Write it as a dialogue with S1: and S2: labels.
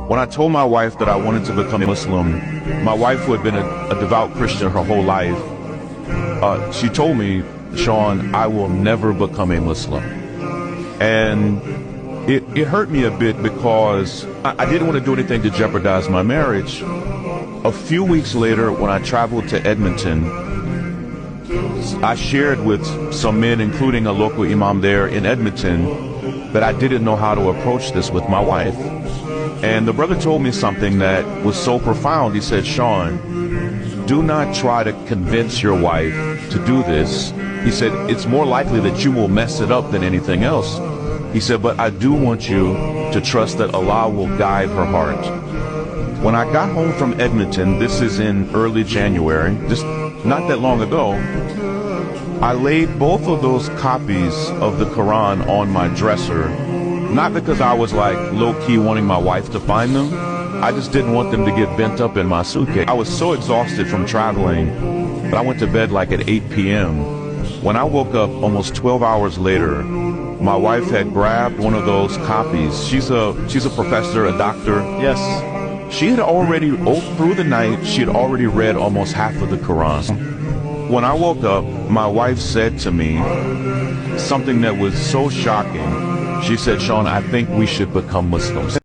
S1: When I told my wife that I wanted to become a Muslim, my wife, who had been a devout Christian her whole life, she told me, Sean, I will never become a Muslim. And it hurt me a bit because I didn't want to do anything to jeopardize my marriage. A few weeks later, when I traveled to Edmonton, I shared with some men, including a local imam there in Edmonton, that I didn't know how to approach this with my wife. And the brother told me something that was so profound. He said, Sean, do not try to convince your wife to do this. He said, it's more likely that you will mess it up than anything else. He said, but I do want you to trust that Allah will guide her heart. When I got home from Edmonton, this is in early January, just not that long ago, I laid both of those copies of the Quran on my dresser, not because I was like low-key wanting my wife to find them. I just didn't want them to get bent up in my suitcase. I was so exhausted from traveling that I went to bed like at 8 p.m. When I woke up almost 12 hours later, my wife had grabbed one of those copies. She's a professor, a doctor.
S2: Yes.
S1: She had already, through the night, she had already read almost half of the Quran. When I woke up, my wife said to me something that was so shocking. She said, Sean, I think we should become Muslims.